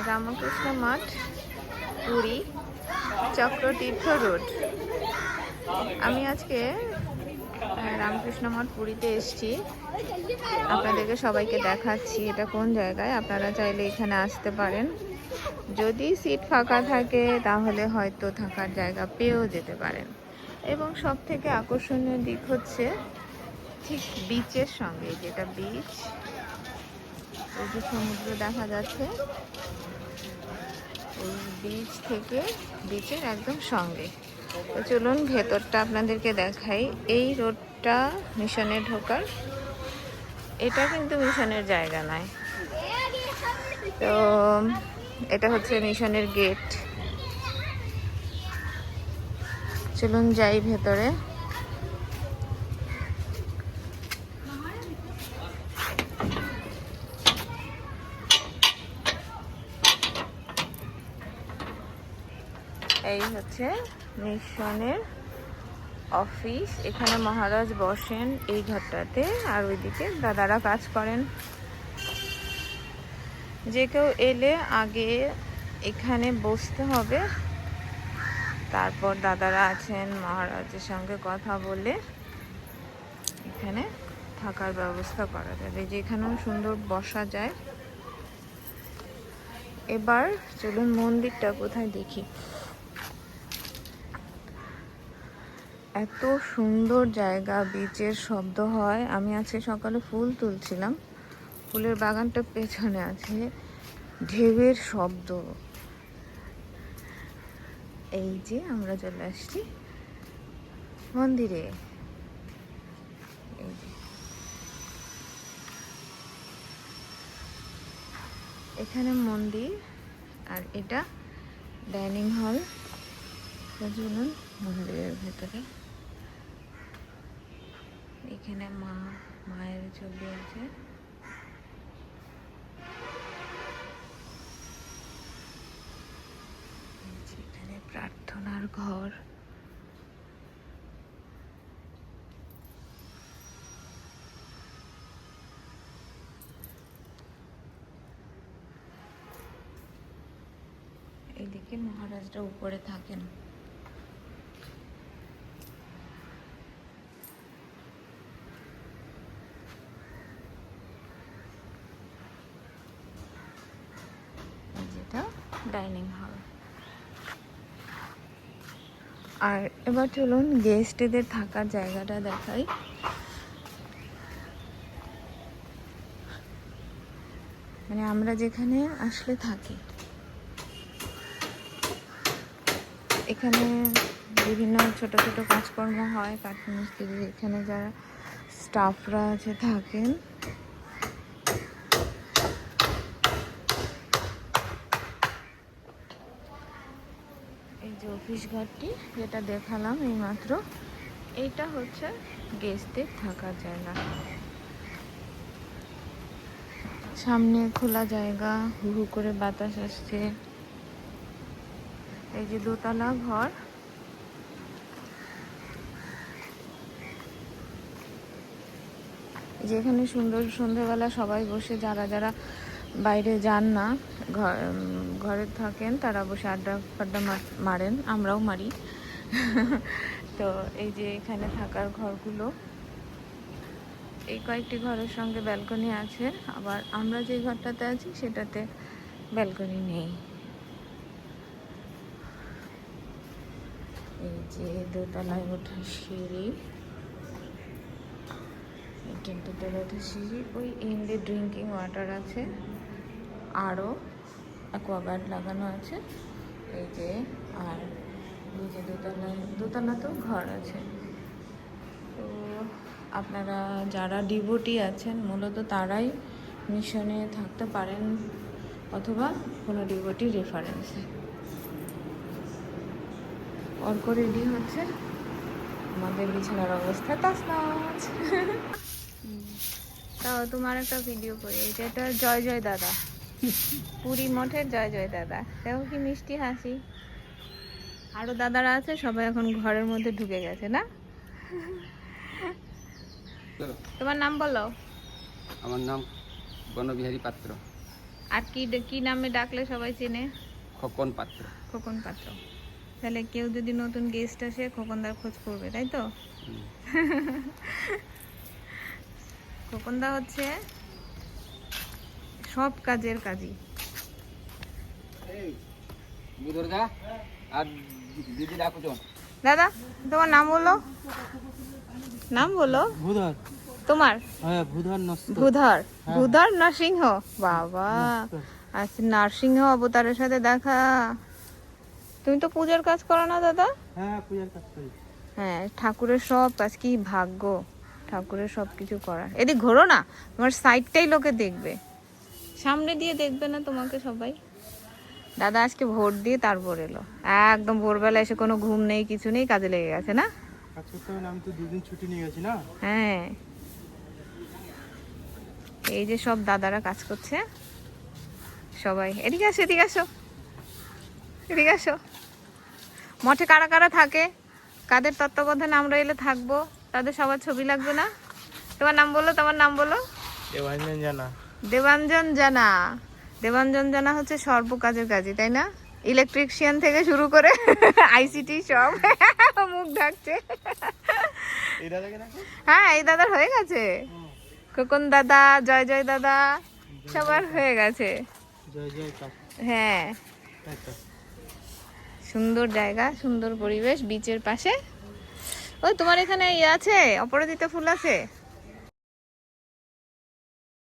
রামকৃষ্ণ মঠ, Puri, চক্রতীর্থ road. আমি আজকে রামকৃষ্ণ মঠ পুরীতে এসেছি। আপনাদেরকে সবাইকে দেখাচ্ছি এটা কোন জায়গায়। আপনারা চাইলে এখানে আসতে পারেন। যদি সিট ফাঁকা থাকে তাহলে হয়তো থাকার জায়গা পেয়েও যেতে পারেন। এবং সব থেকে আকর্ষণীয় দিক হচ্ছে ঠিক বিচের সঙ্গে, যেটা বিচ, ওই যে সমুদ্র দেখা যাচ্ছে, ওই বিচ থেকে বিচের একদম সঙ্গে। তো চলুন ভেতরটা আপনাদেরকে দেখাই। এই রোডটা মিশনে ঢোকার, এটা কিন্তু মিশনের জায়গা নয়। তো এটা হচ্ছে মিশনের গেট। চলুন যাই ভেতরে। এই হচ্ছে মিশনের অফিস। এখানে মহারাজ বসেন এই ঘরটাতে, আর ওইদিকে দাদারা কাজ করেন। যে কেউ এলে আগে এখানে বসতে হবে, তারপর দাদারা আছেন মহারাজের সঙ্গে কথা বলে এখানে থাকার ব্যবস্থা করা যাবে, যেখানেও সুন্দর বসা যায়। এবার চলুন মন্দিরটা কোথায় দেখি। এত সুন্দর জায়গা, বিচের শব্দ হয়। আমি আজকে সকালে ফুল তুলছিলাম, ফুলের বাগানটা পেছনে আছে, ঢেউয়ের শব্দ। এই যে আমরা চলে আসছি মন্দিরে। এই যে এখানে মন্দির, আর এটা ডাইনিং হল। চলুন মন্দিরের ভেতরে। এখানে মায়ের ছবি আছে। এখানে প্রার্থনার ঘর। এইদিকে মহারাজরা উপরে থাকেন। যেটা ডাইনিং হল। আর এবার চলুন গেস্টদের থাকার জায়গাটা দেখাই। মানে আমরা যেখানে আসলে থাকি, এখানে বিভিন্ন ছোট ছোট কাজকর্ম হয়, কাঠমিস্ত্রি। এখানে যারা স্টাফরা আছে থাকেন। এই যে অফিস ঘরটি যেটা দেখালাম এইমাত্র, এইটা হচ্ছে গেস্টদের থাকার জায়গা। সামনে খোলা জায়গা, হু হু করে বাতাস আসছে। এই যে দোতলা ঘর। যেখানে সুন্দর সন্ধ্যেবেলা সবাই বসে, যারা যারা বাইরে যান না, ঘরে থাকেন, তারা বসে আড্ডা ফাড্ডা মারেন, আমরাও মারি। তো এই যে এখানে থাকার ঘরগুলো, এই কয়েকটি ঘরের সঙ্গে ব্যালকনি আছে। আবার আমরা যে ঘরটাতে আছি সেটাতে ব্যালকনি নেই। এই যে দোতলায় ওঠার সিঁড়ি, এটা দোতলায় ওঠার সিঁড়ি। ওই এন্ডে ড্রিঙ্কিং ওয়াটার আছে, আরও অ্যাকোয়াগার্ড লাগানো আছে। এই যে, আর এই যে দোতলাতেও ঘর আছে। তো আপনারা যারা ডিভোটি আছেন মূলত তারাই মিশনে থাকতে পারেন, অথবা কোনো ডিভোটি রেফারেন্সে। অর্ক রেডি হচ্ছে, আমাদের বিছানার অবস্থা তছনছ। তাও তোমার একটা ভিডিও করি। এটা জয় জয় দাদা, পুরী মঠের জয় জয় দাদা। দেখো কি মিষ্টি হাসি। আরো দাদারা আছে, সবাই এখন ঘরের মধ্যে ঢুকে গেছে না। তোমার নাম বলো। আমার নাম বনবিহারী পাত্র। আর কি নামে ডাকলে সবাই চেনে? খোকন পাত্র। খোকন পাত্র। তাহলে কেউ যদি নতুন গেস্ট আসে খোকনদার খোঁজ করবে, তাই তো? খোকনদা হচ্ছে সব কাজের কাজী। দাদা তোমার নাম বলো, নাম বলো। ভূধর। তোমার? হ্যাঁ ভূধর নস্কর। ভূধর। ভূধর নরসিংহ, বাবা। আচ্ছা, নরসিংহ অবতারের সাথে দেখা। তুমি তো পূজার কাজ করো না দাদা? হ্যাঁ পূজার কাজ করি। হ্যাঁ, ঠাকুরের সব কাজ, কি ভাগ্য ঠাকুরের সব কিছু করার। এদিক ঘোরো না, তোমার সাইডটাই লোকে দেখবে, সামনে দিয়ে দেখবে না তোমাকে সবাই। দাদা আজকে ভোর দিয়ে তারপর এলো, একদম ভোরবেলা এসে কোনো ঘুম নেই কিছু নেই, কাজে লেগে গেছে না? কাজ করতে হবে না, আমি তো 2 দিন ছুটি নিয়ে গেছি না। হ্যাঁ, এই যে সব দাদারা কাজ করছে সবাই। এদিকে আসো, এদিকে আসো, এদিকে আসো। মঠে কারা কারা থাকে, কাদের তত্ত্বাবধানে আমরা এলে থাকবো, তাদের সবার ছবি লাগবে না? তোমার নাম বলো, তোমার নাম বলো। দেবাঞ্জন জানা। দেবাঞ্জন জানা। দেবাঞ্জন জানা হচ্ছে সর্ব কাজের কাজই, তাই না? ইলেকট্রিশিয়ান থেকে শুরু করে আইসিটি সব। মুখ ঢাকছে। হ্যাঁ, এই দাদার হয়ে গেছে। খোকন দাদা, জয় জয় দাদা, সবার হয়ে গেছে। হ্যাঁ, সুন্দর জায়গা, সুন্দর পরিবেশ, বিচের পাশে। ওই তোমার এখানে ইয়ে আছে, অপরাজিতা ফুল আছে?